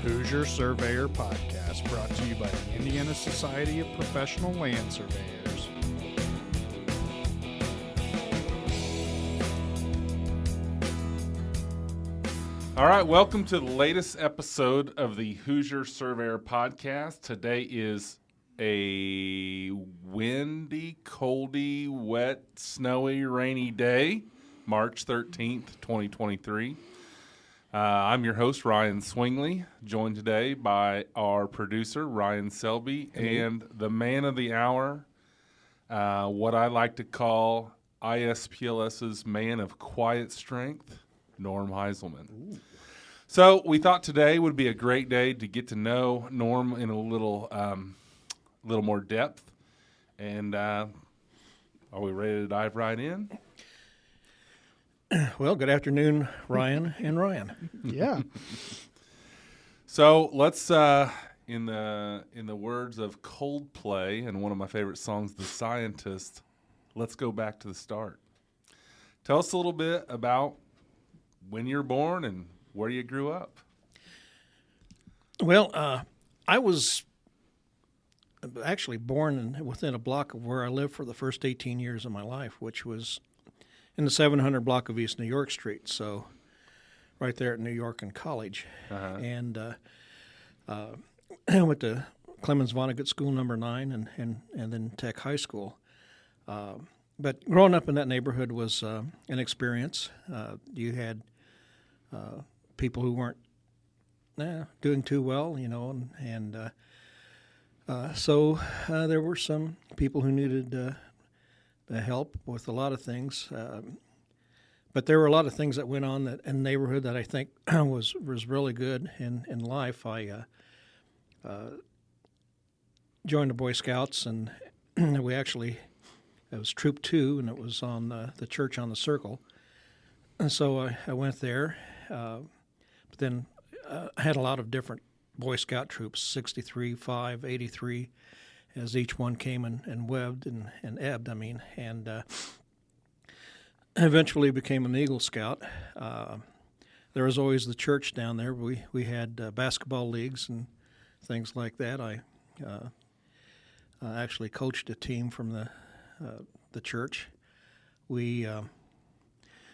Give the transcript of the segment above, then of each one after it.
Hoosier Surveyor podcast, brought to you by the Indiana Society of Professional Land Surveyors. All right, welcome to the latest episode of the Hoosier Surveyor podcast. Today is a windy, coldy, wet, snowy, rainy day, March 13th, 2023. I'm your host, Ryan Swingley, joined today by our producer, Ryan Selby, and the man of the hour, what I like to call ISPLS's man of quiet strength, Norm Hiselman. Ooh. So we thought today would be a great day to get to know Norm in a little more depth. And are we ready to dive right in? Well, good afternoon, Ryan and Ryan. Yeah. So let's, in the words of Coldplay and one of my favorite songs, The Scientist, let's go back to the start. Tell us a little bit about when you're born and where you grew up. Well, I was actually born within a block of where I lived for the first 18 years of my life, which was in the 700 block of East New York Street, so right there at New York and College. Uh-huh. And I went to Clemens Vonnegut School No. 9 and then Tech High School. But growing up in that neighborhood was an experience. You had people who weren't doing too well, you know, and so there were some people who needed help with a lot of things, but there were a lot of things that went on in the neighborhood that I think was really good in life. I joined the Boy Scouts, and it was Troop 2, and it was on the church on the circle, and so I went there. But then I had a lot of different Boy Scout troops, 63, 5, 83, as each one came and webbed and ebbed, and eventually became an Eagle Scout. There was always the church down there. We had basketball leagues and things like that. I actually coached a team from the church. We had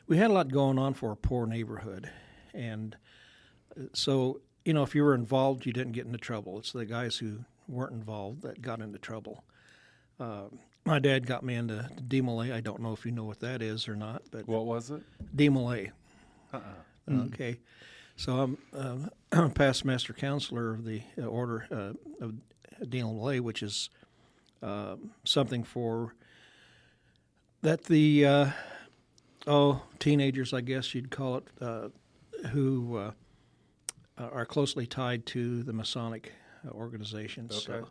a lot going on for a poor neighborhood, and so, you know, if you were involved, you didn't get into trouble. It's the guys who weren't involved that got into trouble. My dad got me into DMLA. I don't know if you know what that is or not, but what was it? DMLA. Okay, so I'm a past master counselor of the order of DMLA, which is something for that the teenagers, I guess you'd call it, who are closely tied to the Masonic organizations. Okay.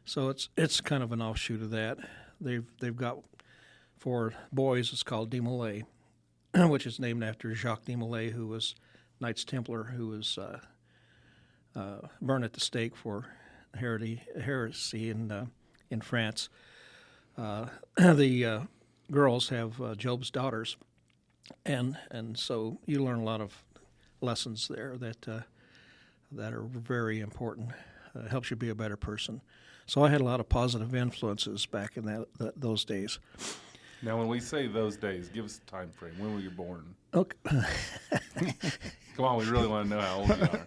So it's kind of an offshoot of that. They've got, for boys, it's called de Molay, which is named after Jacques de Molay, who was Knights Templar, who was burned at the stake for heresy in France. The girls have Job's daughters, and so you learn a lot of lessons there that are very important. Helps you be a better person. So I had a lot of positive influences back in those days. Now, when we say those days, give us a time frame. When were you born? Okay. Come on, we really want to know how old you are.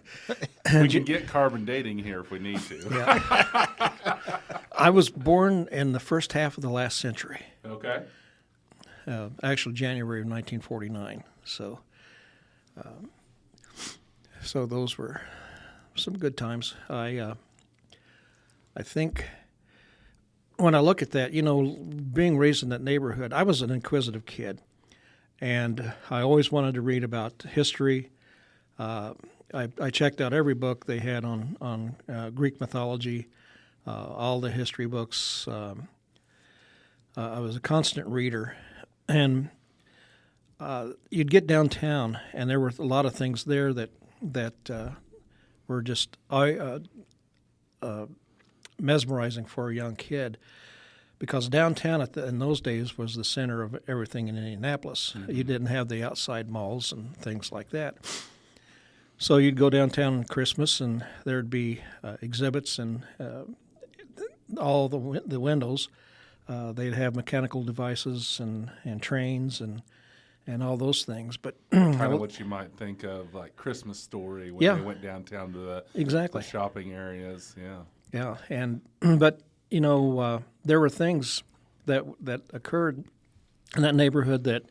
We can get carbon dating here if we need to. Yeah. I was born in the first half of the last century. Okay. Actually, January of 1949. So those were some good times. I think when I look at that, you know, being raised in that neighborhood, I was an inquisitive kid, and I always wanted to read about history. I checked out every book they had on Greek mythology, all the history books. I was a constant reader, and you'd get downtown, and there were a lot of things there that were just mesmerizing for a young kid, because downtown in those days was the center of everything in Indianapolis. Mm-hmm. You didn't have the outside malls and things like that. So you'd go downtown on Christmas, and there'd be exhibits and all the windows. They'd have mechanical devices and trains and all those things. But kind of what you might think of like Christmas Story when they went downtown to the shopping areas. Yeah. Yeah, and but there were things that occurred in that neighborhood that,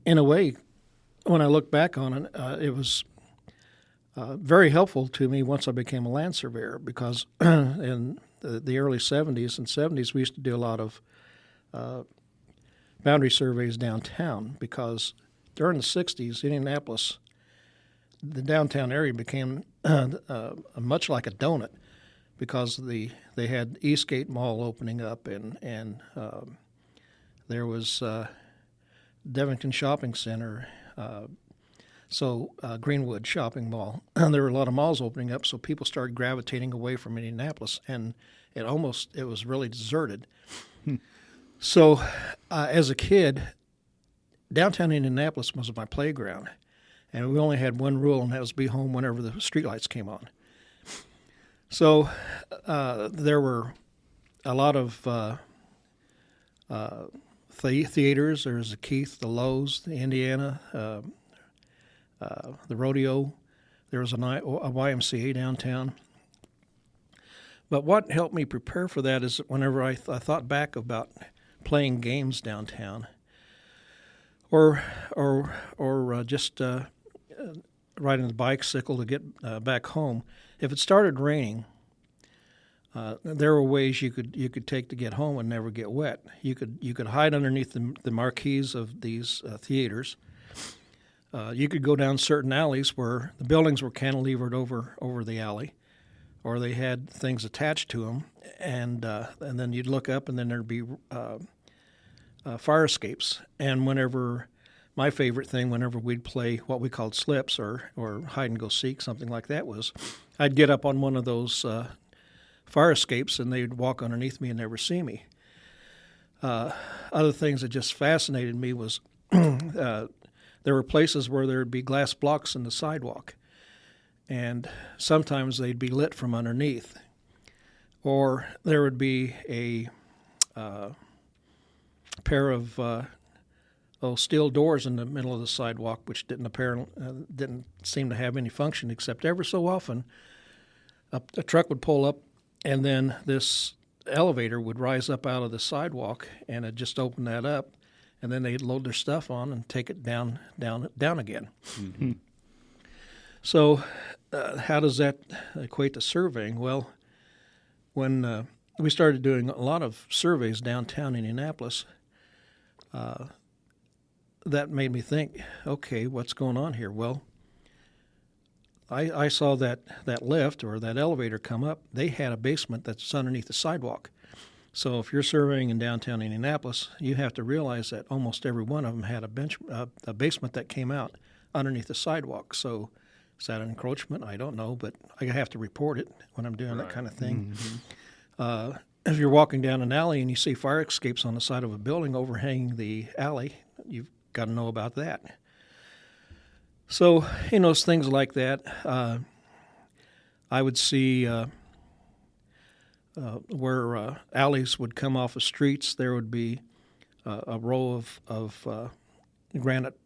in a way, when I look back on it, it was very helpful to me once I became a land surveyor, because in the early 70s and 70s we used to do a lot of boundary surveys downtown, because during the 60s, Indianapolis, the downtown area became much like a donut, because they had Eastgate Mall opening up, and there was Devonton Shopping Center, Greenwood Shopping Mall. There were a lot of malls opening up, so people started gravitating away from Indianapolis, and it was really deserted. So as a kid, downtown Indianapolis was my playground, and we only had one rule, and that was be home whenever the streetlights came on. So there were a lot of theaters. There was the Keith, the Lowe's, the Indiana, the Rodeo. There was a YMCA downtown. But what helped me prepare for that is whenever I thought back about playing games downtown, or just riding the bicycle to get back home. If it started raining, there were ways you could take to get home and never get wet. You could hide underneath the marquees of these theaters. You could go down certain alleys where the buildings were cantilevered over the alley, or they had things attached to them, and then you'd look up, and then there'd be fire escapes. And my favorite thing, whenever we'd play what we called slips or hide and go seek, something like that, was I'd get up on one of those fire escapes, and they'd walk underneath me and never see me. Other things that just fascinated me was there were places where there would be glass blocks in the sidewalk, and sometimes they'd be lit from underneath. Or there would be a pair of steel doors in the middle of the sidewalk, which didn't seem to have any function, except ever so often a truck would pull up, and then this elevator would rise up out of the sidewalk, and it'd just open that up, and then they'd load their stuff on and take it down again. Mm-hmm. So how does that equate to surveying? Well, when we started doing a lot of surveys downtown Indianapolis, that made me think, okay, what's going on here? Well, I saw that lift or that elevator come up. They had a basement that's underneath the sidewalk. So if you're surveying in downtown Indianapolis, you have to realize that almost every one of them had a basement that came out underneath the sidewalk. So is that an encroachment? I don't know, but I have to report it when I'm doing that kind of thing. Mm-hmm. If you're walking down an alley and you see fire escapes on the side of a building overhanging the alley, you've got to know about that. So, things like that. I would see where alleys would come off of streets, there would be a row of granite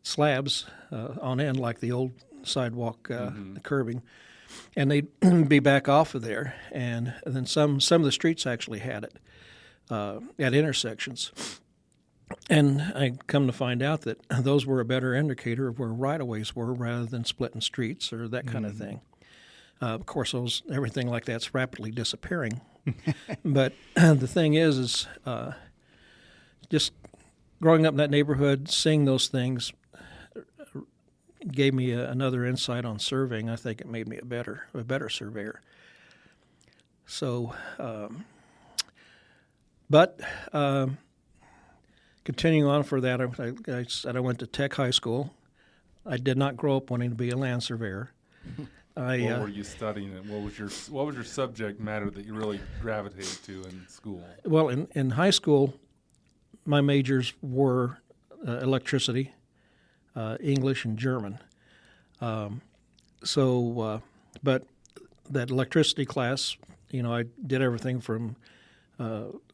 slabs on end, like the old sidewalk curbing, and they'd be back off of there. And then some of the streets actually had it at intersections. And I come to find out that those were a better indicator of where right-of-ways were rather than splitting streets or that kind of thing. Of course, everything like that's rapidly disappearing. But the thing is just growing up in that neighborhood, seeing those things gave me another insight on surveying. I think it made me a better surveyor. So, continuing on for that, I said I went to Tech High School. I did not grow up wanting to be a land surveyor. What were you studying, and what was your subject matter that you really gravitated to in school? Well, in high school, my majors were electricity, English and German. But that electricity class, I did everything from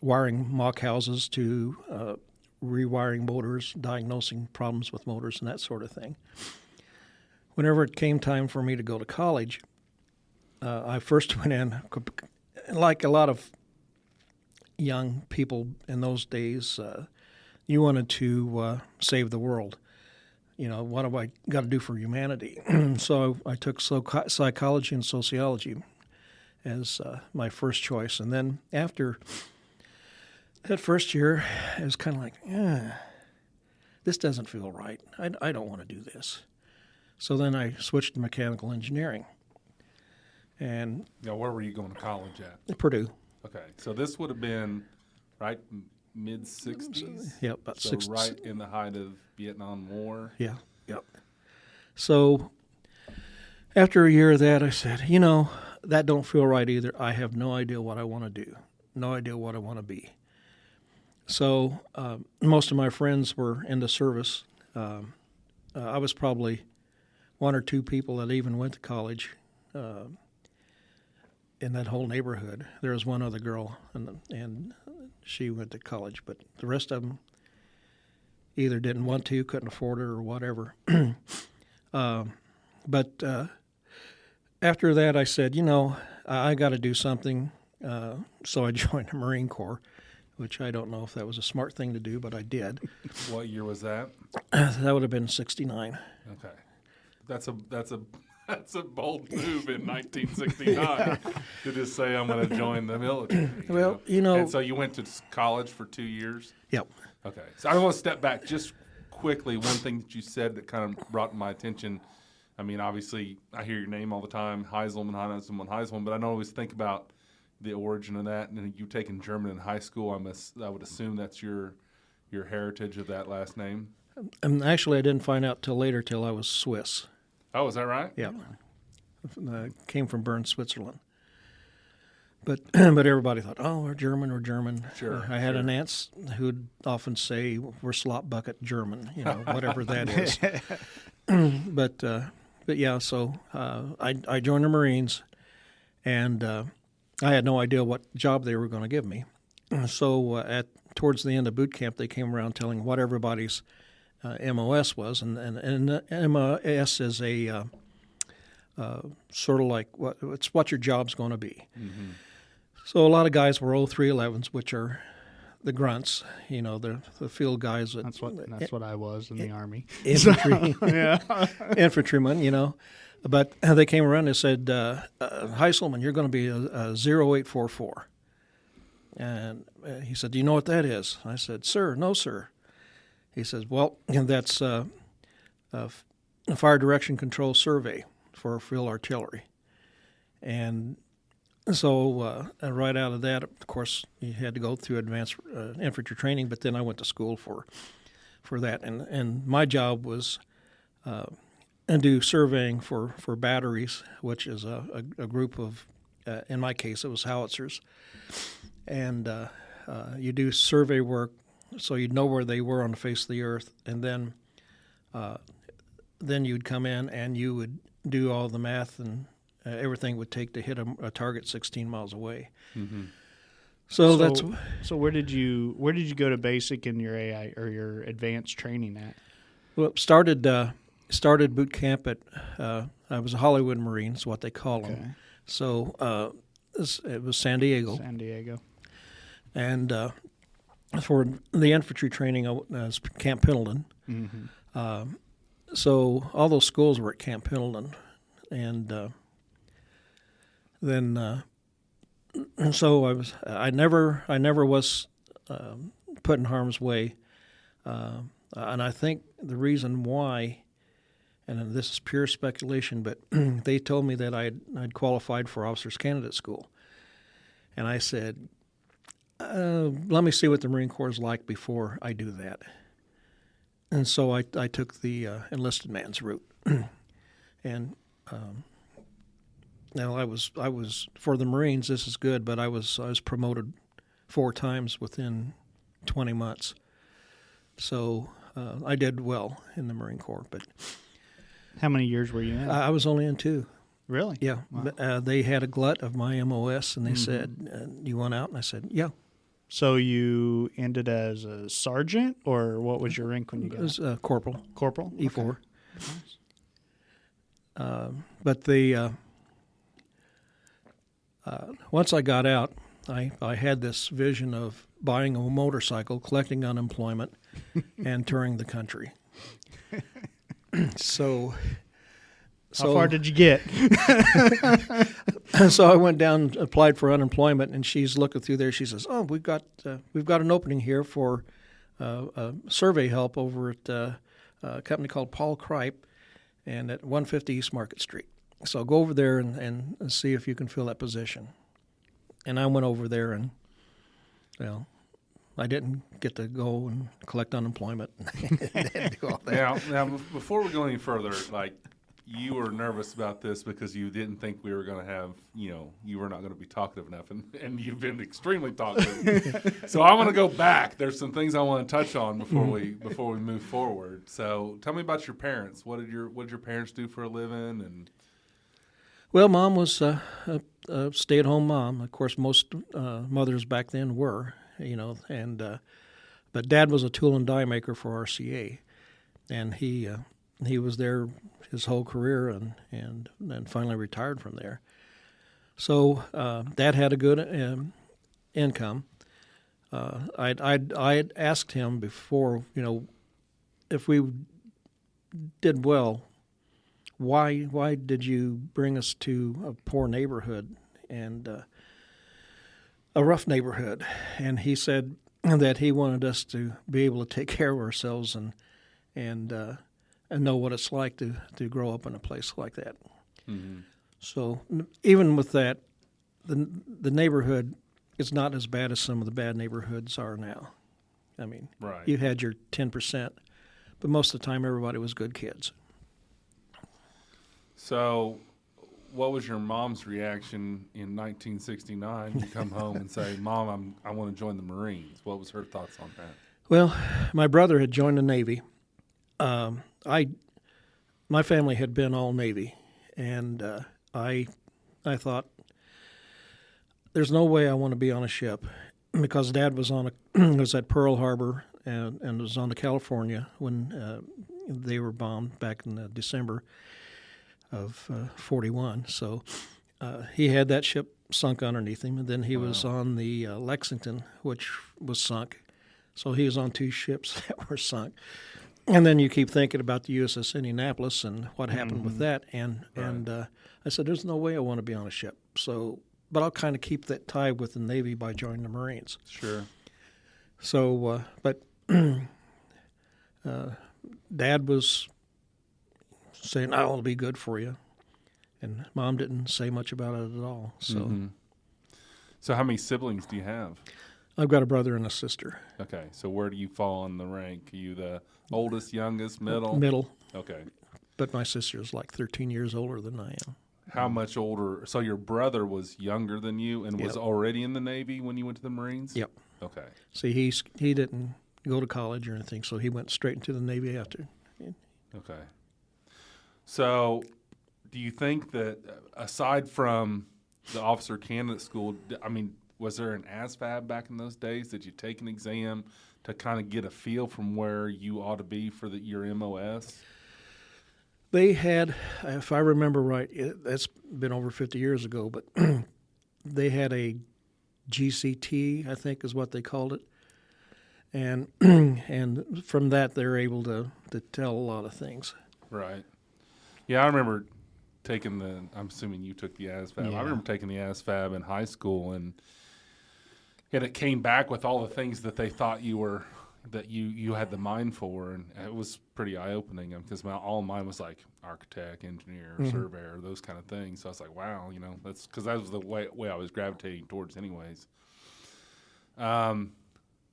wiring mock houses to rewiring motors, diagnosing problems with motors, and that sort of thing. Whenever it came time for me to go to college, I first went in, like a lot of young people in those days, you wanted to save the world. What have I got to do for humanity? So I took psychology and sociology as my first choice. And then after that first year, it was kind of like, this doesn't feel right. I don't want to do this. So then I switched to mechanical engineering. And where were you going to college at? Purdue. Okay, so this would have been, right, mid-'60s? Yeah, about so 60s. Right in the height of Vietnam War? Yeah, yep. So after a year of that, I said, that don't feel right either. I have no idea what I want to do, no idea what I want to be. So most of my friends were in the service. I was probably one or two people that even went to college in that whole neighborhood. There was one other girl, and she went to college, but the rest of them either didn't want to, couldn't afford it, or whatever. But after that, I said, I got to do something. So I joined the Marine Corps, which I don't know if that was a smart thing to do, but I did. What year was that? That would have been 1969. Okay, that's a bold move in 1969 to just say I'm going to join the military. Well, And so you went to college for 2 years? Yep. Okay. So I want to step back just quickly. One thing that you said that kind of brought my attention, I mean, obviously, I hear your name all the time, Hiselman, but I don't always think about the origin of that. And you taking German in high school, I would assume that's your heritage of that last name? And actually, I didn't find out till later, till I was Swiss. Oh, is that right? Yeah. Came from Bern, Switzerland. But everybody thought, we're German. Sure. I had an aunt who'd often say, we're slop bucket German, whatever that is. But yeah, so I joined the Marines, and I had no idea what job they were going to give me. So towards the end of boot camp, they came around telling what everybody's MOS was, and MOS is a sort of like what your job's going to be. Mm-hmm. So a lot of guys were 0311s, which are the grunts, the field guys. That's what I was in the Army. Infantry, yeah, infantryman, But they came around and said, Hiselman, you're going to be a 0844. And he said, do you know what that is? I said, sir, no, sir. He says, well, that's a fire direction control survey for field artillery. And so right out of that, of course, you had to go through advanced infantry training, but then I went to school for that. And my job was to do surveying for batteries, which is a group of, in my case, it was howitzers. And you do survey work so you'd know where they were on the face of the earth, and then you'd come in and you would do all the math and everything it would take to hit a target 16 miles away. Mm-hmm. So where did you go to basic in your AI or your advanced training at? Well, started boot camp at I was a Hollywood Marine, is what they call them. Okay. So it was San Diego. And for the infantry training, I was Camp Pendleton. Mm-hmm. So all those schools were at Camp Pendleton, and then so I never was put in harm's way, and I think the reason why, and this is pure speculation, but they told me that I'd qualified for Officers Candidate School, and I said, let me see what the Marine Corps is like before I do that. And so I took the enlisted man's route, and now I was for the Marines. This is good, but I was promoted 4 times within 20 months. So I did well in the Marine Corps, but How many years were you in? I was only in 2. Really? Yeah, Wow. but, they had a glut of my MOS, and they said, "You want out?" And I said, "Yeah." So you ended as a sergeant, or what was your rank when you It got was corporal, corporal? E4. Okay. But once I got out, I had this vision of buying a motorcycle, collecting unemployment, and touring the country. So How far did you get? So I went down, applied for unemployment, and she's looking through there. She says, "Oh, we've got an opening here for survey help over at a company called Paul Kripe, and at 150 East Market Street. So go over there and see if you can fill that position." And I went over there, and well, I didn't get to go and collect unemployment and do all that. Now, before we go any further, like, you were nervous about this because you didn't think we were going to have, you were not going to be talkative enough, and you've been extremely talkative. So I want to go back. There's some things I want to touch on before we move forward. So tell me about your parents. What did your parents do for a living? And Well, Mom was a stay-at-home mom. Of course, most mothers back then were, but Dad was a tool and die maker for RCA, and he was there his whole career, and then finally retired from there. So Dad had a good income. I'd asked him before, if we did well, why did you bring us to a poor neighborhood and a rough neighborhood? And he said that he wanted us to be able to take care of ourselves and know what it's like to grow up in a place like that. mm-hmm. So even with that, the neighborhood is not as bad as some of the bad neighborhoods are now. I mean, Right. you had your 10%, but most of the time everybody was good kids. So what was your mom's reaction in 1969? You come home and say, "Mom, I want to join the Marines." What was her thoughts on that? Well, my brother had joined the Navy. My family had been all Navy, and I thought, there's no way I want to be on a ship, because Dad was was at Pearl Harbor and was on the California when they were bombed back in December of 41. So he had that ship sunk underneath him, and then he was on the Lexington, which was sunk. So he was on 2 ships that were sunk. And then you keep thinking about the USS Indianapolis and what happened with that. And I said, there's no way I want to be on a ship. So, but I'll kind of keep that tie with the Navy by joining the Marines. Sure. So, but Dad was saying, "I want to be good for you," and Mom didn't say much about it at all. So, Mm-hmm. So how many siblings do you have? I've got a brother and a sister. Okay. So where do you fall on the rank? Are you the oldest, youngest, middle? Middle, Okay. but my sister's like 13 years older than I am. How much older? So your brother was younger than you and was Yep. already in the Navy when you went to the Marines? Yep. Okay. See, he didn't go to college or anything, so he went straight into the Navy after. Okay. So do you think that aside from the officer candidate school, I mean, was there an ASVAB back in those days? Did you take an exam to kind of get a feel from where you ought to be for your MOS? They had, if I remember right, that's been over 50 years ago, but they had a GCT, I think is what they called it. And and from that, they're able to tell a lot of things. Right. Yeah, I remember taking I'm assuming you took the ASVAB. Yeah. I remember taking the ASVAB in high school, and it came back with all the things that they thought you had the mind for, and it was pretty eye-opening because all of mine was like architect, engineer, surveyor, those kind of things. So I was like, wow, that's because that was the way I was gravitating towards anyways.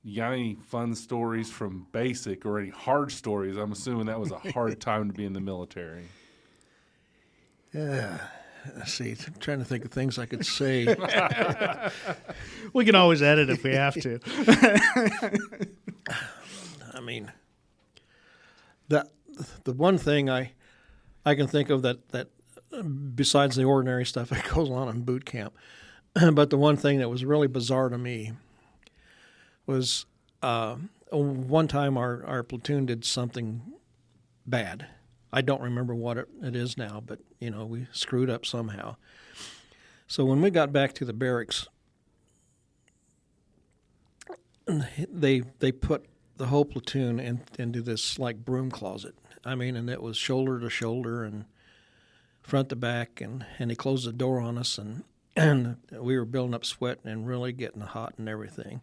You got any fun stories from basic or any hard stories? I'm assuming that was a hard time to be in the military. Let's see, I'm trying to think of things I could say. We can always edit if we have to. I mean, the one thing I can think of that besides the ordinary stuff that goes on in boot camp, but the one thing that was really bizarre to me was one time our platoon did something bad. I don't remember what it is now, but we screwed up somehow. So when we got back to the barracks, they put the whole platoon into this like broom closet. I mean, and it was shoulder to shoulder and front to back, and he closed the door on us, and we were building up sweat and really getting hot and everything.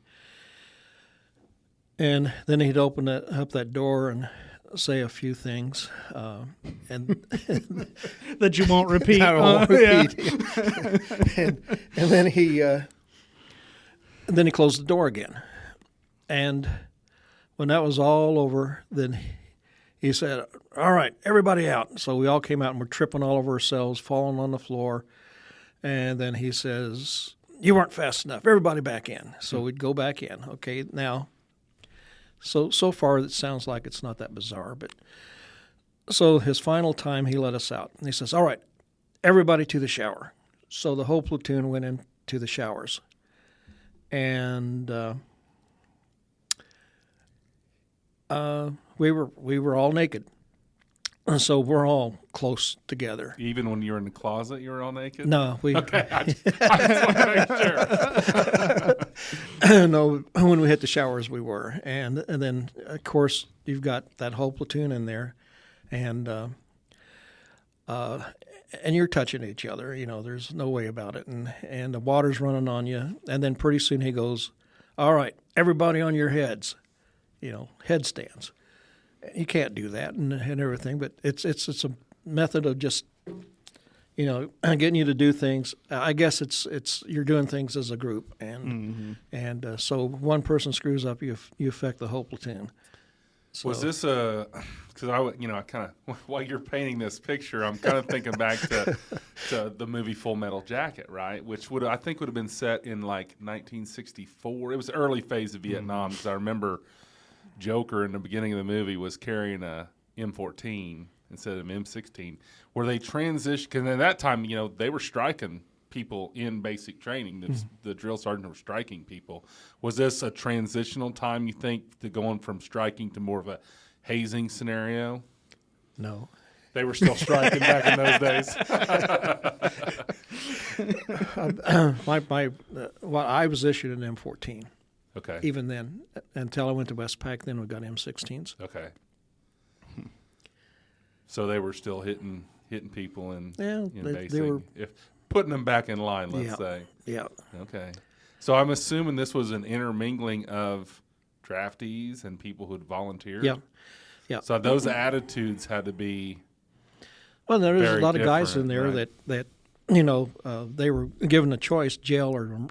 And then he'd open up that door and say a few things, and that you won't repeat. I won't repeat. Yeah. and then he closed the door again. And when that was all over, then he said, "All right, everybody out." So we all came out and we're tripping all over ourselves, falling on the floor. And then he says, "You weren't fast enough. Everybody back in." So we'd go back in. Okay, now, so far it sounds like it's not that bizarre. But so his final time, he let us out. And he says, "All right, everybody to the shower." So the whole platoon went into the showers. And we were all naked, so we're all close together. Even when you were in the closet, you were all naked? No, we. Okay, I just want to make sure. No, when we hit the showers, we were, and then of course you've got that whole platoon in there, and you're touching each other. There's no way about it, and the water's running on you, and then pretty soon he goes, "All right, everybody on your heads." Headstands. You can't do that and everything, but it's a method of just, getting you to do things. I guess it's you're doing things as a group, and so one person screws up, you affect the whole platoon. So, was this because I kind of, while you're painting this picture, I'm kind of thinking back to the movie Full Metal Jacket, right? Which I think would have been set in like 1964. It was the early phase of Vietnam, because I remember Joker in the beginning of the movie was carrying a M14 instead of an M16, where they transitioned, because at that time, they were striking people in basic training. The drill sergeant were striking people. Was this a transitional time, you think, to going from striking to more of a hazing scenario? No. They were still striking back in those days. I was issued an M14. Okay. Even then, until I went to Westpac, then we got M16s. Okay. So they were still hitting people in basic. They were putting them back in line, let's say. Yeah. Okay. So I'm assuming this was an intermingling of draftees and people who'd volunteered. Yeah. Yeah. So those attitudes had to be. Well, there was a lot of guys different, in there right? that they were given a choice, jail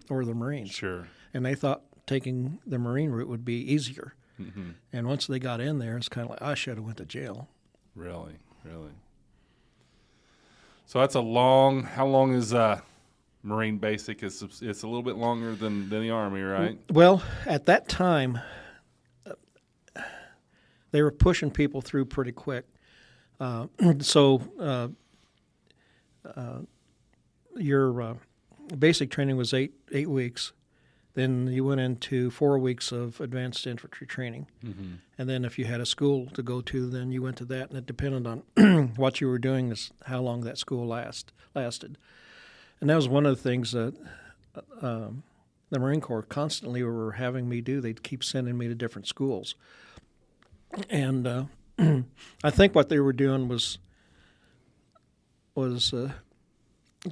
or the Marines. Sure. And they thought taking the Marine route would be easier. Mm-hmm. And once they got in there, it's kind of like, I should have went to jail. Really. So that's a long. How long is Marine Basic? It's a little bit longer than the Army, right? Well, at that time, they were pushing people through pretty quick. So your basic training was eight weeks. Then you went into 4 weeks of advanced infantry training. Mm-hmm. And then if you had a school to go to, then you went to that, and it depended on what you were doing is how long that school lasted. And that was one of the things that the Marine Corps constantly were having me do. They'd keep sending me to different schools. And I think what they were doing was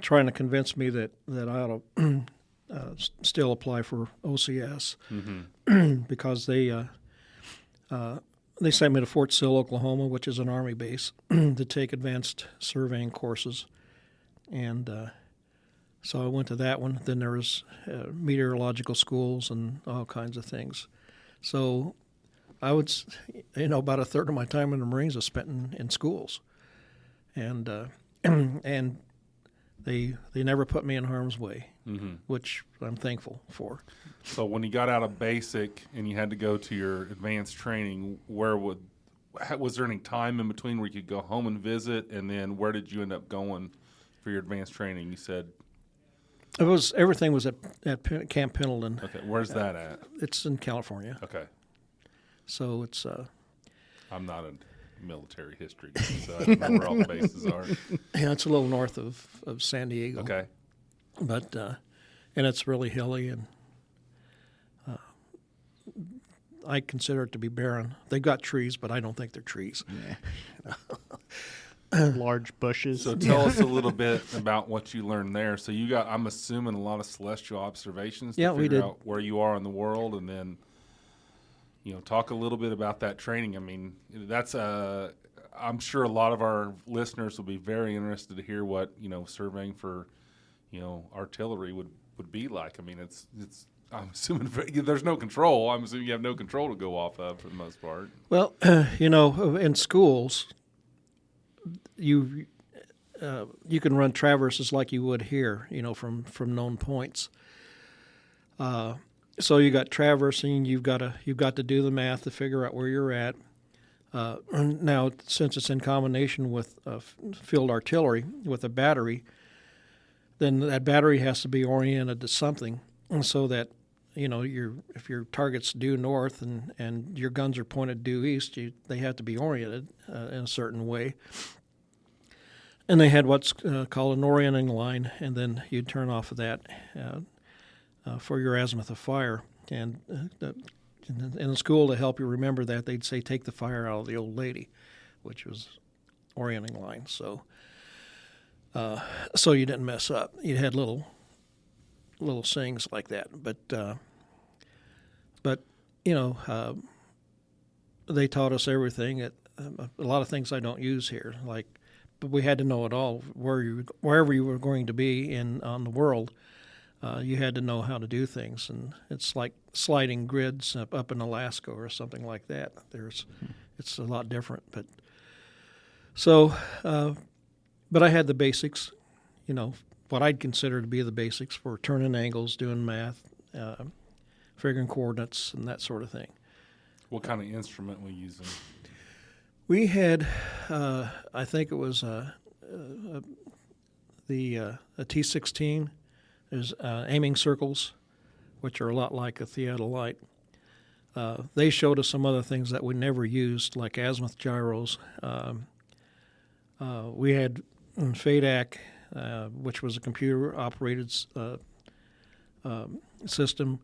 trying to convince me that I ought to still apply for OCS, because they sent me to Fort Sill, Oklahoma, which is an Army base, to take advanced surveying courses. And so I went to that one. Then there was meteorological schools and all kinds of things. So I would, about a third of my time in the Marines was spent in schools. And and they never put me in harm's way, which I'm thankful for. So when you got out of basic and you had to go to your advanced training, was there any time in between where you could go home and visit? And then where did you end up going for your advanced training? You said Everything was at Camp Pendleton. okay. Where's that at? It's in California. Okay. So it's I'm not a military history guy, so I don't know where all the bases are. yeah, it's a little north of San Diego. Okay. But and it's really hilly, and I consider it to be barren. They've got trees, but I don't think they're trees. Large bushes. So tell us a little bit about what you learned there. So you got, I'm assuming, a lot of celestial observations to Yeah, figure we did. out where you are in the world, and then, talk a little bit about that training. I mean, that's I'm sure a lot of our listeners will be very interested to hear what, surveying for, artillery would be like. I mean, it's I'm assuming there's no control. I'm assuming you have no control to go off of for the most part. Well, in schools, you can run traverses like you would here, from known points. So you got traversing. You've got to do the math to figure out where you're at. Now, since it's in combination with field artillery with a battery, then that battery has to be oriented to something, so that if your target's due north and your guns are pointed due east, they have to be oriented in a certain way. And they had what's called an orienting line, and then you'd turn off of that for your azimuth of fire. And in the school, to help you remember that, they'd say, take the fire out of the old lady, which was orienting line. So you didn't mess up. You had little sayings like that. But they taught us everything. A lot of things I don't use here, but we had to know it all. Wherever you were going to be on the world, you had to know how to do things, and it's like sliding grids up in Alaska or something like that. It's a lot different, but I had the basics, what I'd consider to be the basics for turning angles, doing math, figuring coordinates, and that sort of thing. What kind of instrument were you using? We had, I think it was a T-16. There's aiming circles, which are a lot like a theodolite. They showed us some other things that we never used, like azimuth gyros. We had FADAC, which was a computer-operated system.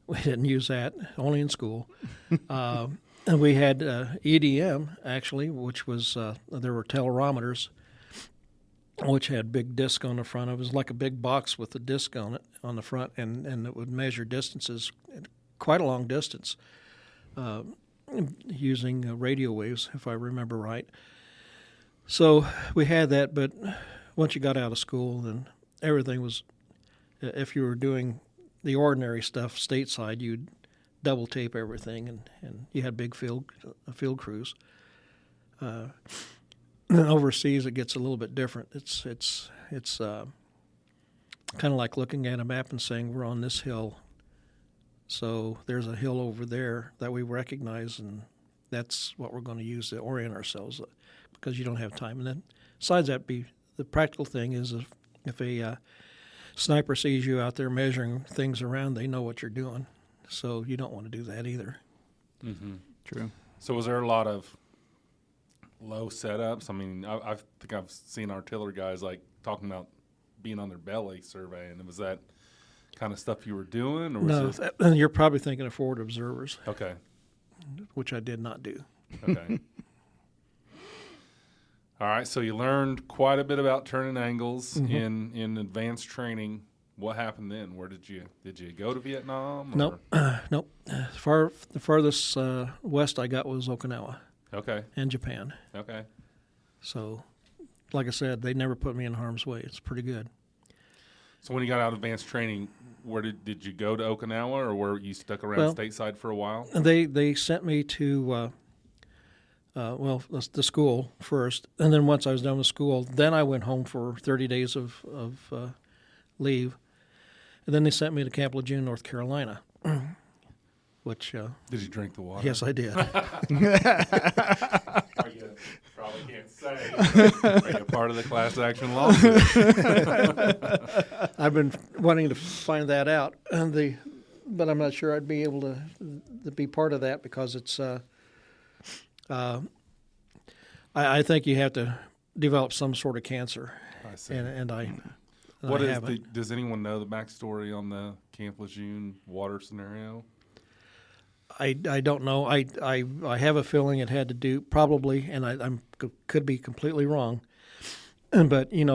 We didn't use that, only in school. And we had EDM, actually, which was there were telerometers, which had big disc on the front. It was like a big box with a disc on it on the front, and it would measure distances, quite a long distance, using radio waves, if I remember right. So we had that, but once you got out of school, then everything was, if you were doing the ordinary stuff stateside, you'd double tape everything, and you had big field crews. Overseas, it gets a little bit different. It's kind of like looking at a map and saying we're on this hill, so there's a hill over there that we recognize, and that's what we're going to use to orient ourselves, because you don't have time. And then, besides that, the practical thing is if a sniper sees you out there measuring things around, they know what you're doing. So you don't want to do that either. Mm-hmm. True. So was there a lot of low setups? I mean, I think I've seen artillery guys talking about being on their belly surveying. And was that kind of stuff you were doing? Or was No, you're probably thinking of forward observers. Okay. Which I did not do. Okay. All right, so you learned quite a bit about turning angles in advanced training. What happened then? Where did you go to Vietnam? Nope. Nope. The farthest west I got was Okinawa. Okay. And Japan. Okay. So, like I said, they never put me in harm's way. It's pretty good. So when you got out of advanced training, where did you go to Okinawa, or were you stuck around stateside for a while? They sent me to the school first, and then once I was done with school, then I went home for 30 days of leave, and then they sent me to Camp Lejeune, North Carolina. Which did you drink the water? Yes, I did. Probably can't say. Are you part of the class action lawsuit? I've been wanting to find that out, but I'm not sure I'd be able to be part of that because it's. I think you have to develop some sort of cancer, I see. and I. What I is haven't. does anyone know the backstory on the Camp Lejeune water scenario? I don't know. I have a feeling it had to do probably, and I'm could be completely wrong, but you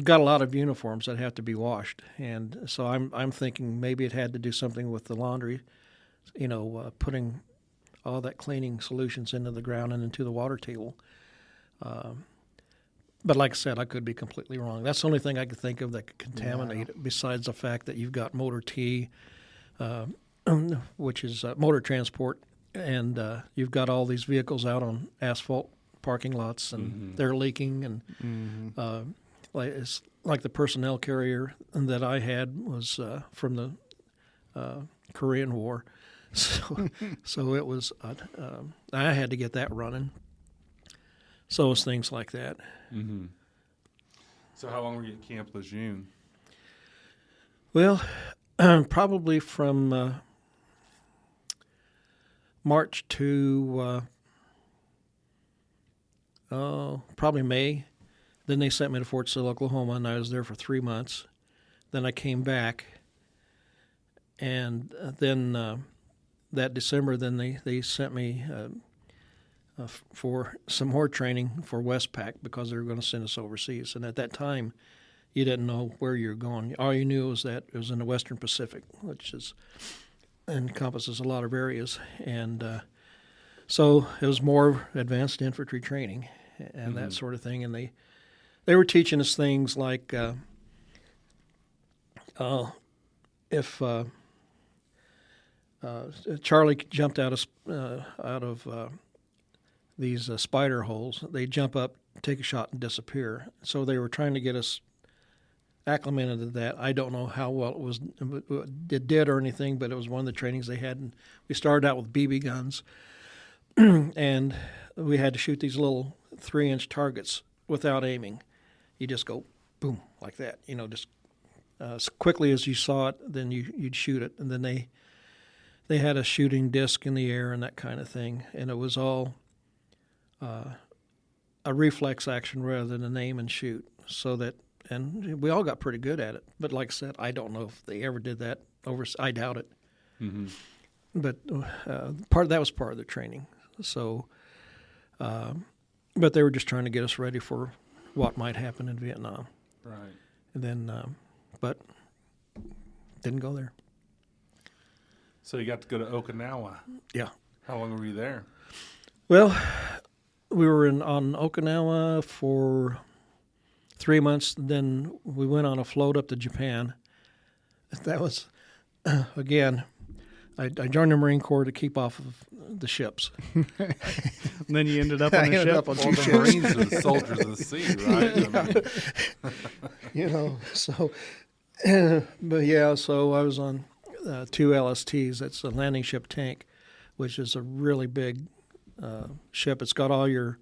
got a lot of uniforms that have to be washed, and so I'm thinking maybe it had to do something with the laundry, putting all that cleaning solutions into the ground and into the water table. But like I said, I could be completely wrong. That's the only thing I could think of that could contaminate it, besides the fact that you've got motor T, which is motor transport, and you've got all these vehicles out on asphalt parking lots, and they're leaking. And it's like the personnel carrier that I had was from the Korean War, so it was. I had to get that running. So it's things like that. Mm-hmm. So how long were you at Camp Lejeune? Well, probably from March to probably May. Then they sent me to Fort Sill, Oklahoma, and I was there for 3 months. Then I came back, and then that December, then they sent me for some more training for Westpac because they were going to send us overseas. And at that time, you didn't know where you were going. All you knew was that it was in the Western Pacific, which encompasses a lot of areas. And so it was more advanced infantry training and that sort of thing. And they were teaching us things like if Charlie jumped out of these spider holes, they jump up, take a shot, and disappear. So they were trying to get us acclimated to that. I don't know how well it did or anything, but it was one of the trainings they had. And we started out with BB guns, and we had to shoot these little 3-inch targets without aiming. You just go boom like that, just as quickly as you saw it, then you'd shoot it. And then they had a shooting disc in the air and that kind of thing, and it was all a reflex action rather than an aim and shoot. And we all got pretty good at it. But like I said, I don't know if they ever did that I doubt it. Mm-hmm. But that was part of the training. So, but they were just trying to get us ready for what might happen in Vietnam. Right. And then, but didn't go there. So you got to go to Okinawa. Yeah. How long were you there? Well, we were on Okinawa for 3 months. Then we went on a float up to Japan. That was, again, I joined the Marine Corps to keep off of the ships. And then you ended up on a ship. Up on All the Marines are the soldiers of the sea, right? So, but yeah, so I was on 2 LSTs. That's a landing ship tank, which is a really big ship. It's got all your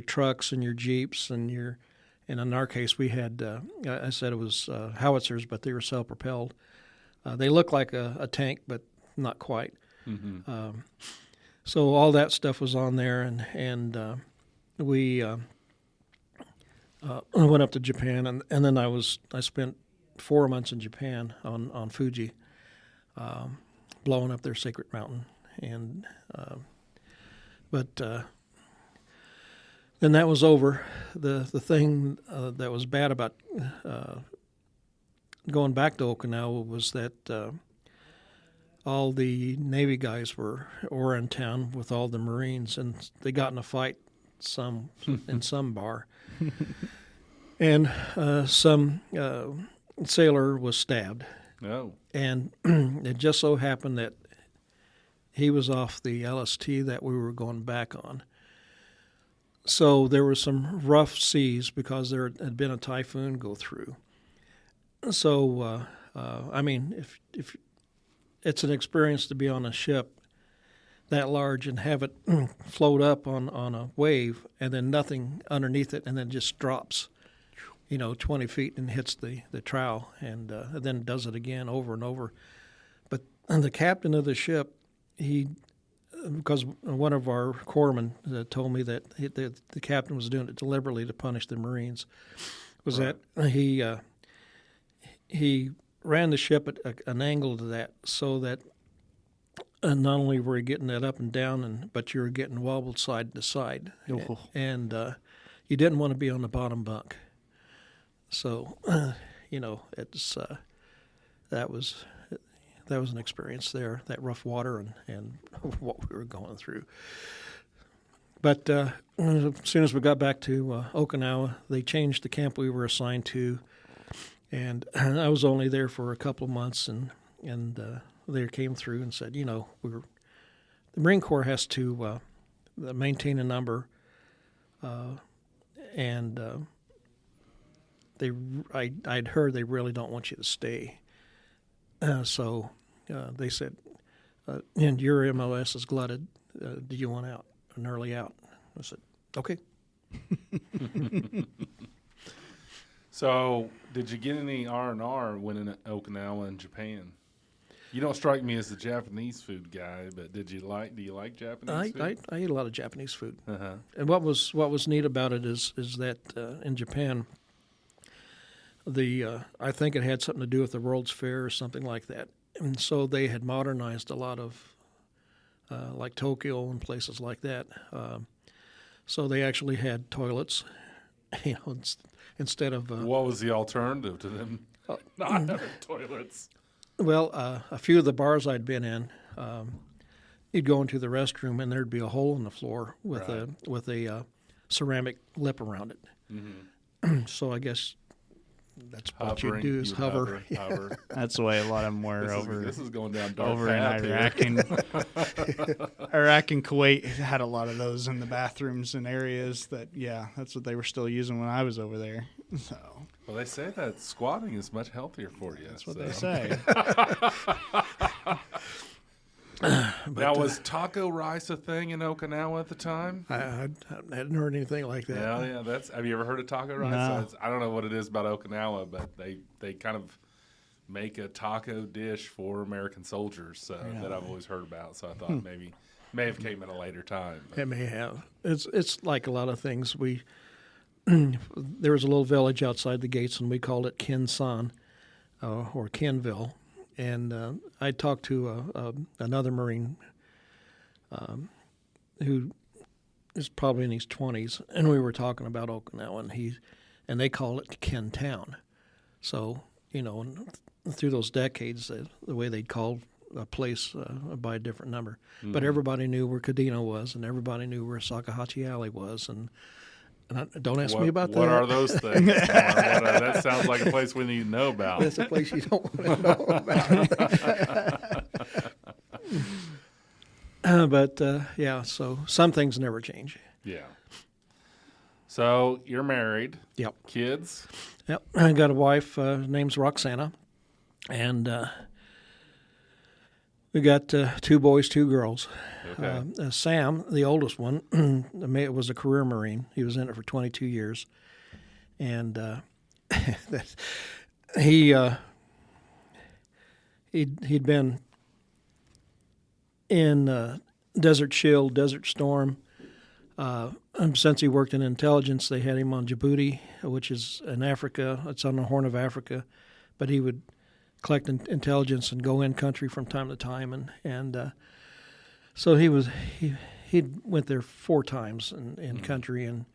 trucks and your Jeeps and in our case we had I said it was howitzers, but they were self-propelled. They look like a tank, but not quite. Mm-hmm. So all that stuff was on there, and we went up to Japan, and then I spent 4 months in Japan on Fuji, blowing up their sacred mountain, and but then that was over. The thing that was bad about going back to Okinawa was that all the Navy guys were in town with all the Marines, and they got in a fight in some bar, and some sailor was stabbed. Oh. And it just so happened that he was off the LST that we were going back on. So there were some rough seas because there had been a typhoon go through. So, I mean, if it's an experience to be on a ship that large and have it float up on a wave and then nothing underneath it and then just drops, 20 feet and hits the trough and then does it again over and over. But the captain of the ship, because one of our corpsmen told me that the captain was doing it deliberately to punish the Marines, was Right. that he ran the ship at an angle to that so that not only were you getting that up and down, but you were getting wobbled side to side, Oh. and you didn't want to be on the bottom bunk. So, it's that was an experience there, that rough water and what we were going through. But as soon as we got back to Okinawa, they changed the camp we were assigned to, and I was only there for a couple of months, and they came through and said, the Marine Corps has to maintain a number, and I'd heard they really don't want you to stay. So they said, and your MLS is glutted. Do you want out, an early out? I said, okay. So, did you get any R&R when in Okinawa and Japan? You don't strike me as the Japanese food guy, but do you like Japanese food? I ate a lot of Japanese food. Uh-huh. And what was neat about it is that in Japan, I think it had something to do with the World's Fair or something like that, and so they had modernized a lot of like Tokyo and places like that. So they actually had toilets, instead of What was the alternative to them not having toilets? well, a few of the bars I'd been in, you'd go into the restroom and there'd be a hole in the floor with a ceramic lip around it. Mm-hmm. So I guess that's what Hovering, you do is you hover. hover. That's the way a lot of them were This is going down dark over in path here. Iraq and Iraq and Kuwait had a lot of those in the bathrooms and areas that's what they were still using when I was over there. So Well, they say that squatting is much healthier for you. that's what they say. Now, was taco rice a thing in Okinawa at the time? I hadn't heard anything like that. Yeah. Have you ever heard of taco rice? No. I don't know what it is about Okinawa, but they kind of make a taco dish for American soldiers that I've always heard about. So I thought may have came at a later time. But. It may have. It's like a lot of things. There was a little village outside the gates, and we called it Kinsan, or Kinville. And I talked to another Marine who is probably in his 20s, and we were talking about Okinawa, and they call it Kin Town. So, through those decades, the way they'd called a place by a different number. Mm-hmm. But everybody knew where Kadena was, and everybody knew where Sakahachi Alley was, and don't ask me about that. What are those things? That sounds like a place we need to know about. That's a place you don't want to know about. But so some things never change. Yeah. So you're married. Yep. Kids? Yep. I got a wife name's Roxana, and we got 2 boys, 2 girls. Okay. Sam, the oldest one, was a career Marine. He was in it for 22 years, and he'd been in Desert Shield, Desert Storm. Since he worked in intelligence, they had him on Djibouti, which is in Africa. It's on the Horn of Africa, but he would collect intelligence and go in country from time to time, and so he went there 4 times in country, and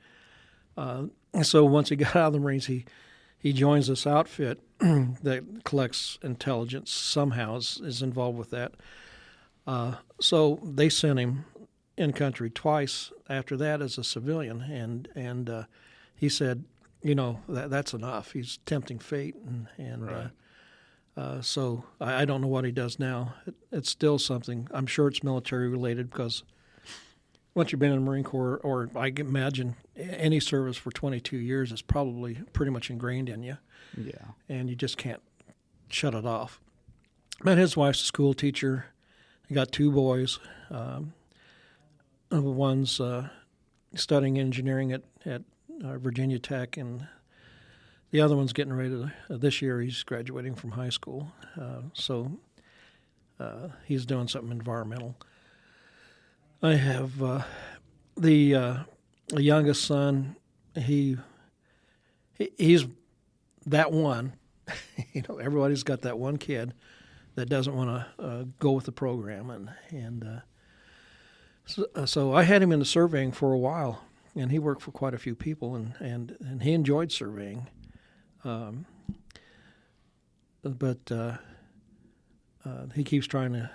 so once he got out of the Marines, he joins this outfit that collects intelligence. Somehow is involved with that. So they sent him in country twice after that as a civilian, and he said, that's enough. He's tempting fate, and Right. so I don't know what he does now. It's still something. I'm sure it's military related, because once you've been in the Marine Corps, or I can imagine any service for 22 years, is probably pretty much ingrained in you. Yeah. And you just can't shut it off. But his wife's a school teacher. He got 2 boys. one's studying engineering at Virginia Tech, and the other one's getting ready to, this year he's graduating from high school. So he's doing something environmental. I have the youngest son. He's that one. Everybody's got that one kid that doesn't want to go with the program, and so I had him into surveying for a while, and he worked for quite a few people, and he enjoyed surveying. But he keeps trying to